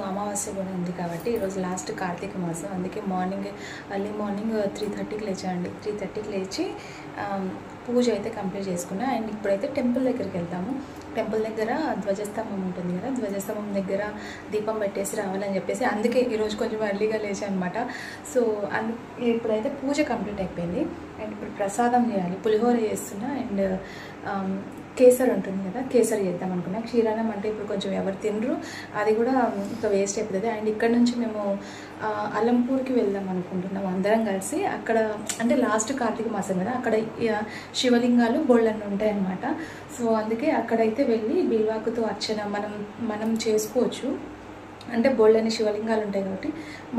అమావాస్య కూడా ఉంది కాబట్టి ఈరోజు లాస్ట్ కార్తీక మాసం. అందుకే ఎర్లీ మార్నింగ్ 3:30కి లేచానండి. 3:30కి లేచి పూజ అయితే కంప్లీట్ చేసుకున్నా. అండ్ ఇప్పుడైతే టెంపుల్ దగ్గరికి వెళ్తాము. టెంపుల్ దగ్గర ధ్వజస్తంభం ఉంటుంది కదా, ధ్వజస్తంభం దగ్గర దీపం పెట్టేసి రావాలని చెప్పేసి అందుకే ఈరోజు కొంచెం ఎర్లీగా లేచాను అనమాట. సో ఇప్పుడైతే పూజ కంప్లీట్ అయిపోయింది. అండ్ ఇప్పుడు ప్రసాదం చేయాలి. పులిహోర చేస్తున్నా. అండ్ కేసరి ఉంటుంది కదా, కేసరి చేద్దాం అనుకున్నా. క్షీరాన్నం అంటే ఇప్పుడు కొంచెం ఎవరు తినరు, అది కూడా ఇంకా వేస్ట్ అయిపోతుంది. అండ్ ఇక్కడ నుంచి మేము అలంపూర్కి వెళ్దాం అనుకుంటున్నాం అందరం కలిసి. అక్కడ అంటే లాస్ట్ కార్తీక మాసం కదా, అక్కడ శివలింగాలు బోళ్ళన్ని ఉంటాయన్నమాట. సో అందుకే అక్కడైతే వెళ్ళి బిల్వాకుతో అర్చన మనం చేసుకోవచ్చు. అంటే బోళ్ళని శివలింగాలు ఉంటాయి కాబట్టి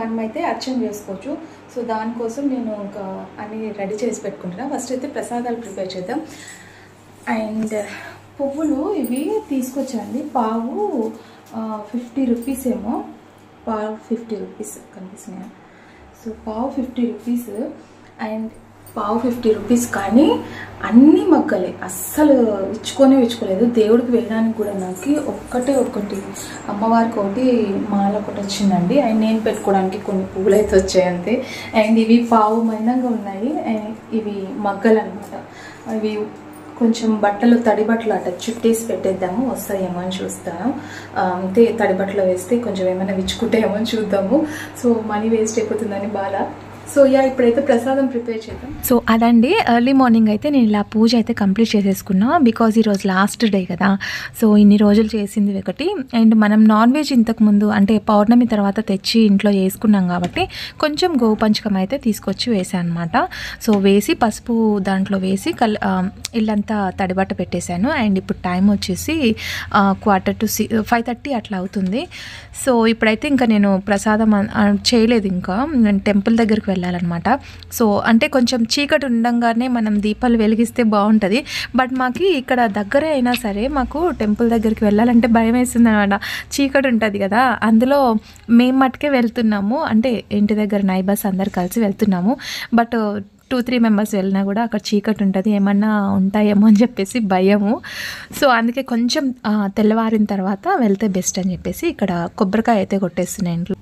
మనమైతే అర్చన చేసుకోవచ్చు. సో దానికోసం నేను ఇంకా అన్ని రెడీ చేసి పెట్టుకుంటున్నాను. ఫస్ట్ అయితే ప్రసాదాలు ప్రిపేర్ చేద్దాం. అండ్ పువ్వులు ఇవి తీసుకొచ్చాండి. పావు 50 రూపీస్ ఏమో, పావు 50 రూపీస్ కనిపిస్తున్నాయి. సో పావు 50 రూపీస్. అండ్ పావు 50 రూపీస్, కానీ అన్ని మగ్గలే, అస్సలు విచ్చుకోలేదు. దేవుడికి వేయడానికి కూడా నాకు ఒక్కటి అమ్మవారికి ఒకటి మాల ఒకటి వచ్చిందండి. అండ్ నేను పెట్టుకోవడానికి కొన్ని పువ్వులు అయితే వచ్చాయి అంతే. అండ్ ఇవి పావు మైనంగా ఉన్నాయి. ఇవి మగ్గలు అనమాట. ఇవి కొంచెం బట్టలు, తడి బట్టలు అట్లా చుట్టేసి పెట్టేద్దాము, వస్తాయేమో అని చూస్తాను. అంతే, తడి బట్టలు వేస్తే కొంచెం ఏమైనా విచ్చుకుంటాయేమో అని చూద్దాము. సో మనీ వేస్ట్ అయిపోతుందని బాధ. సో ఇప్పుడైతే ప్రసాదం ప్రిపేర్ చేద్దాం. సో అదండి, ఎర్లీ మార్నింగ్ అయితే నేను ఇలా పూజ అయితే కంప్లీట్ చేసేసుకున్నా. బికాజ్ ఈరోజు లాస్ట్ డే కదా, సో ఇన్ని రోజులు చేసింది ఒకటి. అండ్ మనం నాన్ వెజ్ ఇంతకుముందు అంటే పౌర్ణమి తర్వాత తెచ్చి ఇంట్లో వేసుకున్నాం కాబట్టి కొంచెం గోవు పంచకం అయితే తీసుకొచ్చి వేసాను అనమాట. సో వేసి పసుపు దాంట్లో వేసి ఇల్లంతా తడిబట్ట పెట్టేశాను. అండ్ ఇప్పుడు టైం వచ్చేసి 5:30 అట్లా అవుతుంది. సో ఇప్పుడైతే ఇంకా నేను ప్రసాదం చేయలేదు, ఇంకా నేను టెంపుల్ దగ్గరికి వెళ్ళాలన్నమాట. సో అంటే కొంచెం చీకటి ఉండంగానే మనం దీపాలు వెలిగిస్తే బాగుంటుంది. బట్ మాకు ఇక్కడ దగ్గరే అయినా సరే మాకు టెంపుల్ దగ్గరికి వెళ్ళాలంటే భయం వేస్తుంది అనమాట. చీకటి ఉంటుంది కదా, అందులో మేము మట్టుకే వెళ్తున్నాము. అంటే ఇంటి దగ్గర నైబర్స్ అందరు కలిసి వెళ్తున్నాము. బట్ 2-3 మెంబర్స్ వెళ్ళినా కూడా అక్కడ చీకటి ఉంటుంది, ఏమన్నా ఉంటాయేమో అని చెప్పేసి భయము. సో అందుకే కొంచెం తెల్లవారిన తర్వాత వెళ్తే బెస్ట్ అని చెప్పేసి ఇక్కడ కొబ్బరికాయ అయితే కొట్టేస్తున్నాయి ఇంట్లో.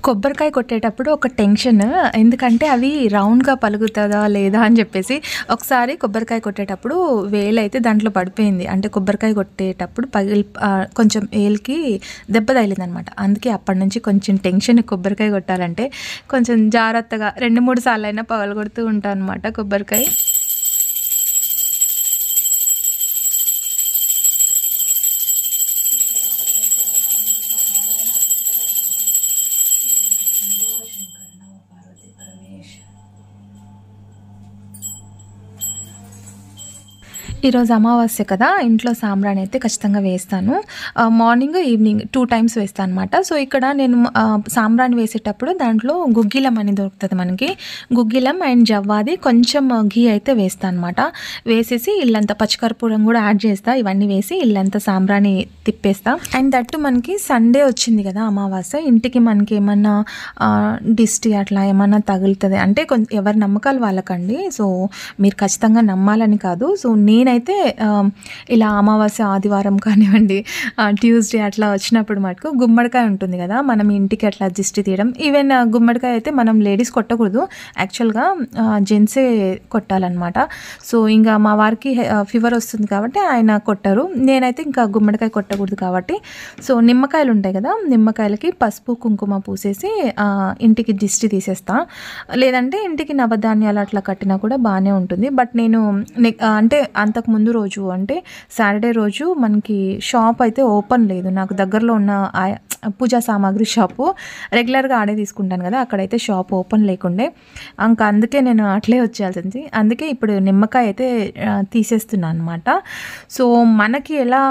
కొబ్బరికాయ కొట్టేటప్పుడు ఒక టెన్షన్, ఎందుకంటే అవి రౌండ్గా పలుకుతుందా లేదా అని చెప్పేసి. ఒకసారి కొబ్బరికాయ కొట్టేటప్పుడు వేలు అయితే దాంట్లో పడిపోయింది. అంటే కొబ్బరికాయ కొట్టేటప్పుడు కొంచెం వేలుకి దెబ్బ తగిలిందనమాట. అందుకే అప్పటి నుంచి కొంచెం టెన్షన్. కొబ్బరికాయ కొట్టాలంటే కొంచెం జాగ్రత్తగా 2-3 సార్లు అయినా పగలగొడుతూ ఉంటాను అనమాట కొబ్బరికాయ. ఈరోజు అమావాస్య కదా, ఇంట్లో సాంబ్రాణి అయితే ఖచ్చితంగా వేస్తాను. మార్నింగ్ ఈవినింగ్ 2 టైమ్స్ వేస్తాను అనమాట. సో ఇక్కడ నేను సాంబ్రాణి వేసేటప్పుడు దాంట్లో గుగ్గిలం అని దొరుకుతుంది మనకి. గుగ్గిలం అండ్ జవ్వాది కొంచెం ఘీ అయితే వేస్తాను అనమాట. వేసేసి ఇల్లంతా పచ్చికర్పూరం కూడా యాడ్ చేస్తా. ఇవన్నీ వేసి ఇల్లంతా సాంబ్రాణి తిప్పేస్తా. అండ్ దట్టు మనకి సండే వచ్చింది కదా అమావాస్య, ఇంటికి మనకి ఏమన్నా దిష్టి అట్లా ఏమన్నా తగులుతుంది అంటే ఎవరి నమ్మకాలు వాళ్ళకండి. సో మీరు ఖచ్చితంగా నమ్మాలని కాదు. సో నేనైతే ఇలా అమావాస్య ఆదివారం కానివ్వండి, ట్యూస్డే అట్లా వచ్చినప్పుడు మటుకు గుమ్మడికాయ ఉంటుంది కదా, మనం ఇంటికి అట్లా దిష్టి తీయడం. ఈవెన్ గుమ్మడికాయ అయితే మనం లేడీస్ కొట్టకూడదు, యాక్చువల్గా జెంట్సే కొట్టాలన్నమాట. సో ఇంకా మా వారికి ఫీవర్ వస్తుంది కాబట్టి ఆయన కొట్టరు. నేనైతే ఇంకా గుమ్మడికాయ కొట్టకూడదు కాబట్టి సో నిమ్మకాయలు ఉంటాయి కదా, నిమ్మకాయలకి పసుపు కుంకుమ పూసేసి ఇంటికి దిష్టి తీసేస్తా. లేదంటే ఇంటికి నవధాన్యాలు అట్లా కట్టినా కూడా బాగానే ఉంటుంది. బట్ నేను అంటే అంతకుముందు రోజు అంటే సాటర్డే రోజు మనకి షాప్ అయితే ఓపెన్ లేదు. నాకు దగ్గరలో ఉన్న పూజా సామాగ్రి షాపు రెగ్యులర్గా ఆడే తీసుకుంటాను కదా, అక్కడైతే షాప్ ఓపెన్ లేకుండే. ఇంకా అందుకే నేను అట్లే వచ్చేయాల్సింది. అందుకే ఇప్పుడు నిమ్మకాయ అయితే తీసేస్తున్నాను అనమాట. సో మనకి ఎలా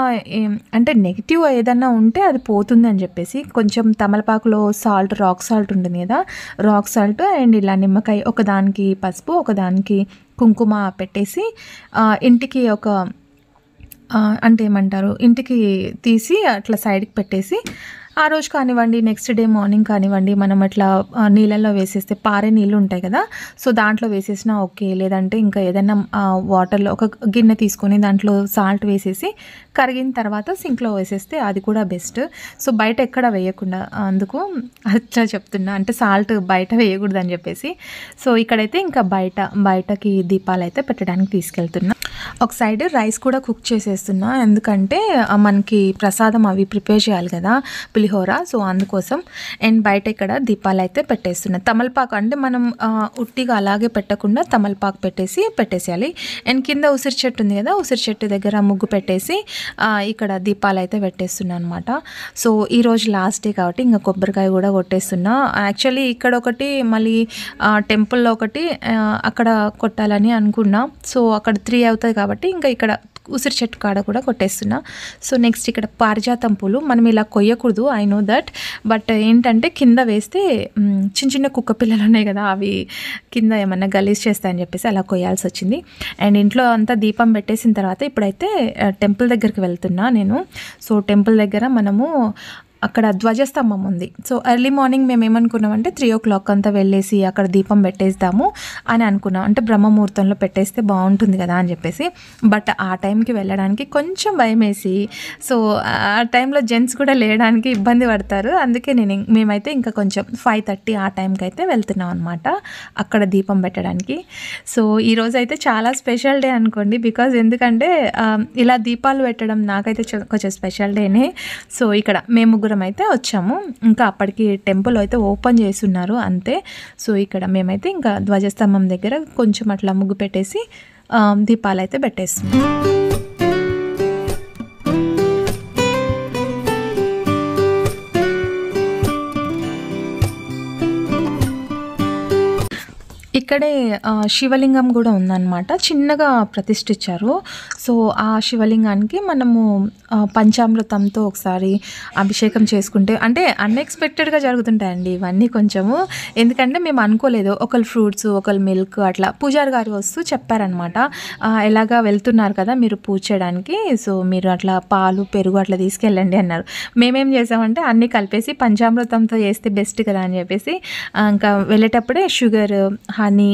అంటే నెగిటివ్ ఏదన్నా ఉంటే అది పోతుంది అని చెప్పేసి కొంచెం తమలపాకులో సాల్ట్, రాక్ సాల్ట్ ఉంటుంది కదా, రాక్ సాల్ట్ అండ్ ఇలా నిమ్మకాయ, ఒకదానికి పసుపు ఒకదానికి కుంకుమ పెట్టేసి ఇంటికి ఒక అంటే ఏమంటారు, ఇంటికి తీసి అట్లా సైడ్కి పెట్టేసి ఆ రోజు కానివ్వండి, నెక్స్ట్ డే మార్నింగ్ కానివ్వండి, మనం అట్లా నీళ్ళల్లో వేసేస్తే పారే నీళ్ళు ఉంటాయి కదా, సో దాంట్లో వేసేసినా ఓకే. లేదంటే ఇంకా ఏదైనా వాటర్లో ఒక గిన్నె తీసుకొని దాంట్లో సాల్ట్ వేసేసి కరిగిన తర్వాత సింక్లో వేసేస్తే అది కూడా బెస్ట్. సో బయట ఎక్కడ వేయకుండా, అందుకు అట్లా చెప్తున్నా, అంటే సాల్ట్ బయట వేయకూడదు అని చెప్పేసి. సో ఇక్కడైతే ఇంకా బయటకి దీపాలు అయితే పెట్టడానికి తీసుకెళ్తున్నా. ఒక సైడ్ రైస్ కూడా కుక్ చేసేస్తున్నా, ఎందుకంటే మనకి ప్రసాదం అవి ప్రిపేర్ చేయాలి కదా, పులిహోర. సో అందుకోసం. అండ్ బయట ఇక్కడ దీపాలు అయితే పెట్టేస్తున్నా. తమలపాకు అంటే మనం ఉట్టిగా అలాగే పెట్టకుండా తమలపాకు పెట్టేసేయాలి. అండ్ కింద ఉసిరి చెట్టు ఉంది కదా, ఉసిరి చెట్టు దగ్గర ముగ్గు పెట్టేసి ఇక్కడ దీపాలు అయితే పెట్టేస్తున్నా అనమాట. సో ఈరోజు లాస్ట్ డే కాబట్టి ఇంకా కొబ్బరికాయ కూడా కొట్టేస్తున్నా. యాక్చువల్లీ ఇక్కడ ఒకటి, మళ్ళీ టెంపుల్లో ఒకటి అక్కడ కొట్టాలని అనుకున్నా. సో అక్కడ 3 అవుతుంది కాబట్టి ఇంకా ఇక్కడ ఉసిరి చెట్టు కాడ కూడా కొట్టేస్తున్నా. సో నెక్స్ట్ ఇక్కడ పారిజాతం పూలు మనం ఇలా కొయ్యకూడదు, ఐ నో దట్. బట్ ఏంటంటే కింద వేస్తే చిన్న కుక్క పిల్లలు ఉన్నాయి కదా, అవి కింద ఏమన్నా గలీజ్ చేస్తాయని చెప్పేసి అలా కొయ్యాల్సి వచ్చింది. అండ్ ఇంట్లో అంతా దీపం పెట్టేసిన తర్వాత ఇప్పుడైతే టెంపుల్ దగ్గరికి వెళ్తున్నా నేను. సో టెంపుల్ దగ్గర మనము అక్కడ ధ్వజస్తంభం ఉంది. సో ఎర్లీ మార్నింగ్ మేము ఏమనుకున్నామంటే 3 o'clock అంతా వెళ్ళేసి అక్కడ దీపం పెట్టేద్దాము అని అనుకున్నాం. అంటే బ్రహ్మముహూర్తంలో పెట్టేస్తే బాగుంటుంది కదా అని చెప్పేసి. బట్ ఆ టైంకి వెళ్ళడానికి కొంచెం భయం వేసి, సో ఆ టైంలో జెంట్స్ కూడా లేయడానికి ఇబ్బంది పడతారు. అందుకే మేమైతే ఇంకా కొంచెం 5:30 ఆ టైంకి అయితే వెళ్తున్నాం అనమాట అక్కడ దీపం పెట్టడానికి. సో ఈరోజు అయితే చాలా స్పెషల్ డే అనుకోండి. బికాజ్ ఎందుకంటే ఇలా దీపాలు పెట్టడం నాకైతే కొంచెం స్పెషల్ డేనే. సో ఇక్కడ మేము ముగ్గురం అయితే వచ్చాము. ఇంకా అప్పటికి టెంపుల్ అయితే ఓపెన్ చేస్తున్నారు అంతే. సో ఇక్కడ మేమైతే ఇంకా ధ్వజస్తంభం దగ్గర కొంచెం అట్లా ముగ్గు పెట్టేసి దీపాలు అయితే పెట్టేస్తున్నాం. ఇక్కడే శివలింగం కూడా ఉందన్నమాట, చిన్నగా ప్రతిష్ఠించారు. సో ఆ శివలింగానికి మనము పంచామృతంతో ఒకసారి అభిషేకం చేసుకుంటే, అంటే అన్ఎక్స్పెక్టెడ్గా జరుగుతుంటాయండి ఇవన్నీ కొంచెము. ఎందుకంటే మేము అనుకోలేదు, ఒకళ్ళు ఫ్రూట్స్ ఒకళ్ళు మిల్క్ అట్లా పూజారి గారు వస్తూ చెప్పారనమాట, ఎలాగా వెళ్తున్నారు కదా మీరు పూజ చేయడానికి, సో మీరు అట్లా పాలు పెరుగు అట్లా తీసుకెళ్ళండి అన్నారు. మేమేం చేసామంటే అన్నీ కలిపేసి పంచామృతంతో చేస్తే బెస్ట్ కదా అని చెప్పేసి ఇంకా వెళ్ళేటప్పుడే షుగర్, హనీ,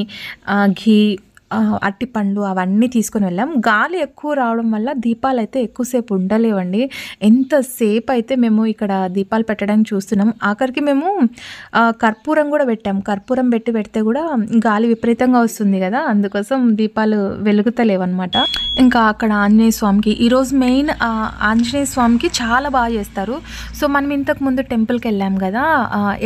ఘీ, అట్టిపండు అవన్నీ తీసుకొని వెళ్ళాం. గాలి ఎక్కువ రావడం వల్ల దీపాలు అయితే ఎక్కువసేపు ఉండలేవండి. ఎంతసేపు అయితే మేము ఇక్కడ దీపాలు పెట్టడానికి చూస్తున్నాం. ఆఖరికి మేము కర్పూరం కూడా పెట్టాం. కర్పూరం పెడితే కూడా గాలి విపరీతంగా వస్తుంది కదా, అందుకోసం దీపాలు వెలుగుతలేవన్నమాట. ఇంకా అక్కడ ఆంజనేయ స్వామికి ఈరోజు మెయిన్ ఆంజనేయ స్వామికి చాలా బాగా చేస్తారు. సో మనం ఇంతకు ముందు టెంపుల్కి వెళ్ళాం కదా,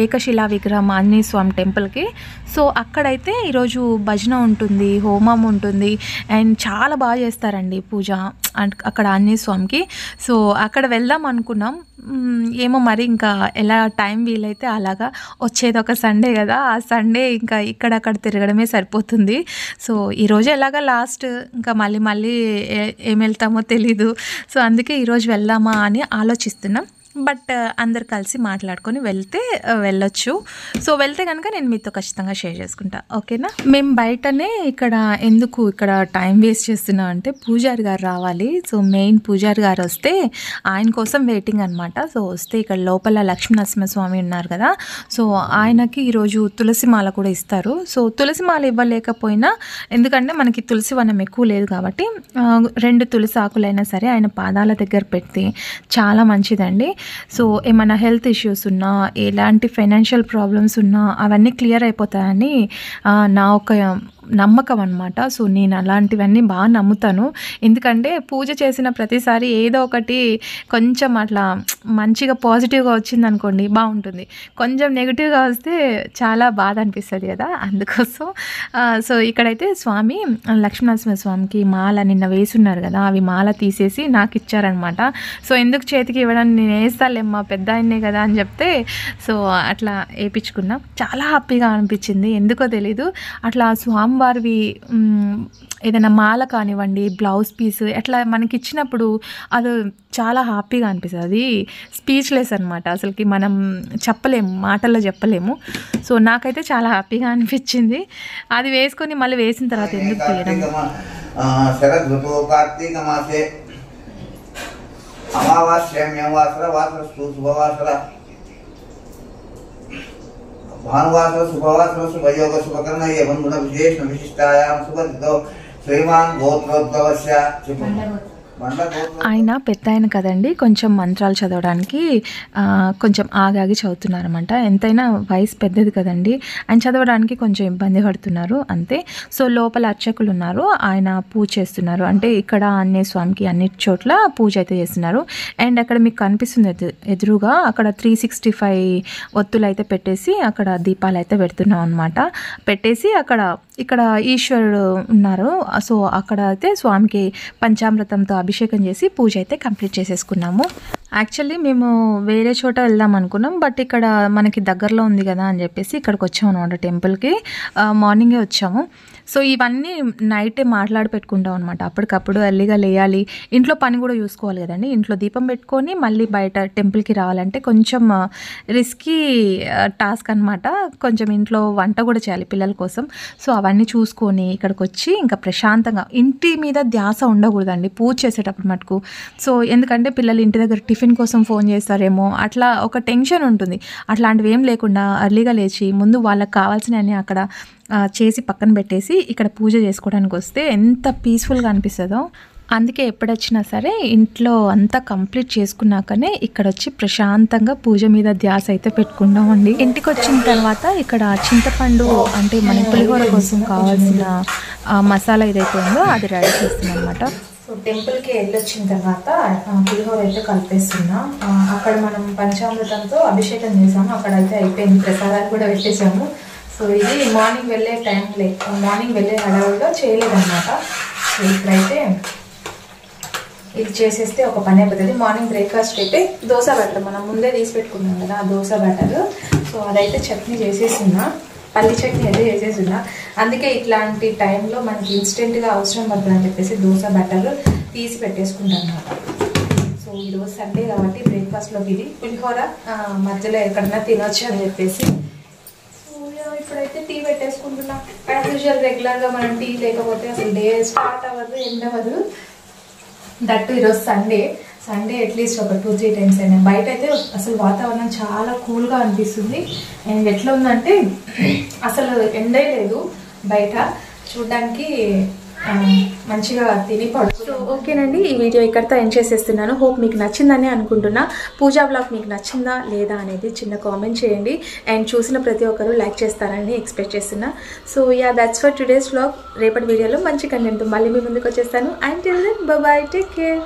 ఏకశిలా విగ్రహం ఆంజనేయ స్వామి టెంపుల్కి. సో అక్కడైతే ఈరోజు భజన ఉంటుంది, హోమం ఉంటుంది, అండ్ చాలా బాగా చేస్తారండి పూజ అక్కడ ఆంజనేయ స్వామికి. సో అక్కడ వెళ్దాం అనుకున్నాం, ఏమో మరి ఇంకా ఎలా టైం వీలైతే అలాగా. వచ్చేది ఒక సండే కదా, ఆ సండే ఇంకా ఇక్కడక్కడ తిరగడమే సరిపోతుంది. సో ఈరోజు ఎలాగా లాస్ట్, ఇంకా మళ్ళీ ఏం వెళ్తామో తెలీదు. సో అందుకే ఈరోజు వెళ్దామా అని ఆలోచిస్తున్నాం. బట్ అందరు కలిసి మాట్లాడుకొని వెళ్ళొచ్చు. సో వెళ్తే కనుక నేను మీతో ఖచ్చితంగా షేర్ చేసుకుంటా, ఓకేనా. మేము బయటనే ఇక్కడ టైం వేస్ట్ చేస్తున్నా అంటే పూజారి గారు రావాలి. సో మెయిన్ పూజారి గారు వస్తే ఆయన కోసం వెయిటింగ్ అనమాట. సో వస్తే ఇక్కడ లోపల లక్ష్మీనరసింహస్వామి ఉన్నారు కదా, సో ఆయనకి ఈరోజు తులసి మాల కూడా ఇస్తారు. సో తులసి మాల ఇవ్వలేకపోయినా, ఎందుకంటే మనకి తులసి వనం ఎక్కువ లేదు కాబట్టి 2 తులసి ఆకులైనా సరే ఆయన పాదాల దగ్గర పెడితే చాలా మంచిదండి. సో ఏమైనా హెల్త్ ఇష్యూస్ ఉన్నా, ఎలాంటి ఫైనాన్షియల్ ప్రాబ్లమ్స్ ఉన్నా అవన్నీ క్లియర్ అయిపోతాయని నా ఒక నమ్మకం అనమాట. సో నేను అలాంటివన్నీ బాగా నమ్ముతాను. ఎందుకంటే పూజ చేసిన ప్రతిసారి ఏదో ఒకటి కొంచెం అట్లా మంచిగా పాజిటివ్గా వచ్చింది అనుకోండి బాగుంటుంది, కొంచెం నెగిటివ్గా వస్తే చాలా బాధ అనిపిస్తుంది కదా, అందుకోసం. సో ఇక్కడైతే స్వామి లక్ష్మీనరసింహ స్వామికి మాల నిన్న వేసున్నారు కదా, అవి మాల తీసేసి నాకు ఇచ్చారనమాట. సో ఎందుకు చేతికి ఇవ్వడానికి, నేను వేస్తాలేమ్మా పెద్ద ఆయన్నే కదా అని చెప్తే, సో అట్లా వేయించుకున్నా. చాలా హ్యాపీగా అనిపించింది, ఎందుకో తెలీదు. అట్లా స్వామివారివి ఏదైనా మాల కానివ్వండి, బ్లౌజ్ పీస్ అట్లా మనకి ఇచ్చినప్పుడు అది చాలా హ్యాపీగా అనిపిస్తుంది. అది స్పీచ్లెస్ అనమాట, అసలుకి మనం చెప్పలేము, మాటల్లో చెప్పలేము. సో నాకైతే చాలా హ్యాపీగా అనిపించింది. అది వేసుకొని మళ్ళీ వేసిన తర్వాత ఎందుకు తీయడం. శరదృతువు కార్తీక మాసే अमावास्यां वासरा वासरस्तु शुभवासरा भानुवासर शुभवासर शुभयोग शुभकर्ण एवं गुण विशेष विशिष्टायां शुभदितो श्रीमान गोत्रोद्भवस्य ఆయన పెద్ద ఆయన కదండి, కొంచెం మంత్రాలు చదవడానికి కొంచెం ఆగాగి చదువుతున్నారన్నమాట. ఎంతైనా వయసు పెద్దది కదండి, ఆయన చదవడానికి కొంచెం ఇబ్బంది పడుతున్నారు అంతే. సో లోపల అర్చకులు ఉన్నారు, ఆయన పూజ చేస్తున్నారు. అంటే ఇక్కడ ఆంజనేయ స్వామికి అన్ని చోట్ల పూజ అయితే చేస్తున్నారు. అండ్ అక్కడ మీకు కనిపిస్తుంది ఎదురుగా అక్కడ 365 ఒత్తులు అయితే పెట్టేసి అక్కడ దీపాలు అయితే పెడుతున్నాం అనమాట. పెట్టేసి ఇక్కడ ఈశ్వరుడు ఉన్నారు. సో అక్కడ అయితే స్వామికి పంచామృతంతో అభిషేకం చేసి పూజ అయితే కంప్లీట్ చేసేసుకున్నాము. యాక్చువల్లీ మేము వేరే చోట వెళ్దాం అనుకున్నాం, బట్ ఇక్కడ మనకి దగ్గరలో ఉంది కదా అని చెప్పేసి ఇక్కడికి వచ్చాము అనమాట. టెంపుల్కి మార్నింగే వచ్చాము. సో ఇవన్నీ నైటే మాట్లాడి పెట్టుకుంటాం అనమాట. అప్పటికప్పుడు ఎర్లీగా లేయాలి, ఇంట్లో పని కూడా చూసుకోవాలి కదండి. ఇంట్లో దీపం పెట్టుకొని మళ్ళీ బయట టెంపుల్కి రావాలంటే కొంచెం రిస్కీ టాస్క్ అనమాట. కొంచెం ఇంట్లో వంట కూడా చేయాలి పిల్లల కోసం. సో అవన్నీ చూసుకొని ఇక్కడికి వచ్చి ఇంకా ప్రశాంతంగా, ఇంటి మీద ధ్యాస ఉండకూడదండి పూజ చేసేటప్పుడు మటుకు. సో ఎందుకంటే పిల్లలు ఇంటి దగ్గర టిఫిన్ కోసం ఫోన్ చేస్తారేమో అట్లా ఒక టెన్షన్ ఉంటుంది. అట్లాంటివి ఏం లేకుండా ఎర్లీగా లేచి ముందు వాళ్ళకి కావాల్సినవన్నీ అక్కడ చేసి పక్కన పెట్టేసి ఇక్కడ పూజ చేసుకోవడానికి వస్తే ఎంత పీస్ఫుల్గా అనిపిస్తుందో. అందుకే ఎప్పుడొచ్చినా సరే ఇంట్లో అంతా కంప్లీట్ చేసుకున్నాకనే ఇక్కడ వచ్చి ప్రశాంతంగా పూజ మీద ధ్యాస అయితే పెట్టుకుంటామండి. ఇంటికి వచ్చిన తర్వాత ఇక్కడ చింతపండు అంటే మన పులిహోర కోసం కావాల్సిన మసాలా ఏదైతే ఉందో అది రెడీ చేస్తున్నాం అనమాట. సో టెంపుల్కి వెళ్ళొచ్చిన తర్వాత పులిహోర అయితే కలిపేస్తున్నా. అక్కడ మనం పంచామృతంతో అభిషేకం చేసాము, అక్కడైతే అయిపోయింది. ప్రసాదాలు కూడా పెట్టేసాము. సో ఇది మార్నింగ్ వెళ్ళే టైంలో, మార్నింగ్ వెళ్ళే హడావుల్లో చేయలేదన్నమాట. సో ఇప్పుడైతే ఇది చేసేస్తే ఒక పని అయిపోతుంది. మార్నింగ్ బ్రేక్ఫాస్ట్ అయితే దోశ బ్యాటర్ మనం ముందే తీసి పెట్టుకున్నాం కదా, ఆ దోశ బ్యాటర్. సో అదైతే చట్నీ చేసేస్తున్నా, పల్లి చట్నీ అయితే చేసేస్తున్నా. అందుకే ఇట్లాంటి టైంలో మనకి ఇన్స్టెంట్గా అవసరం పడుతుంది అని చెప్పేసి దోశ బ్యాటర్ తీసి పెట్టేసుకుంటాం అన్నమాట. సో ఈరోజు సండే కాబట్టి బ్రేక్ఫాస్ట్లోకి ఇది పులిహోర మధ్యలో ఎక్కడన్నా తినొచ్చు అని చెప్పేసి. ఇప్పుడైతే టీ పెట్టేసుకుంటున్నా. యాజ్ యూజువల్ రెగ్యులర్గా మనం టీ లేకపోతే అసలు డే స్టార్ట్ అవ్వదు, ఎండ్ అవ్వదు. దట్టు ఈరోజు సండే అట్లీస్ట్ ఒక 2-3 టైమ్స్ అయినా. బయట అయితే అసలు వాతావరణం చాలా కూల్గా అనిపిస్తుంది. అండ్ ఎట్లా ఉందంటే అసలు ఎండే లేదు బయట, చూడడానికి మంచిగా తిని పడుతుంది. సో ఓకేనండి, ఈ వీడియో ఇక్కడితో ఎండ్ చేసేస్తున్నాను. హోప్ మీకు నచ్చిందని అనుకుంటున్నా. పూజా బ్లాగ్ మీకు నచ్చిందా లేదా అనేది చిన్న కామెంట్ చేయండి. అండ్ చూసిన ప్రతి ఒక్కరు లైక్ చేస్తారని ఎక్స్పెక్ట్ చేస్తున్నా. So yeah, that's for today's vlog. రేపటి వీడియోలో మంచి కంటెంట్ మళ్ళీ మీ ముందుకు వచ్చేస్తాను. And till then bye bye, take care.